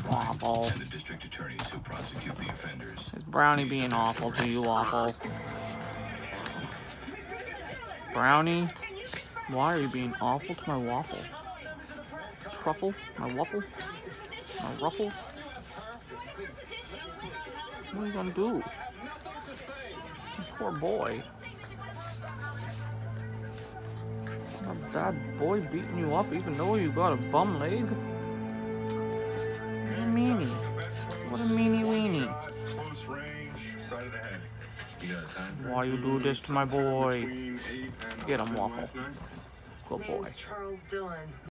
Waffle. And the district attorneys who prosecute the offenders. Is Brownie being awful to you, Waffle? Brownie? Why are you being awful to my Waffle? Truffle? My Waffle? My Ruffles? What are you gonna do? Poor boy. A bad boy beating you up even though you got a bum leg? What a meanie. What a meanie weenie. Why you do this to my boy? Get him, Waffle. Good boy.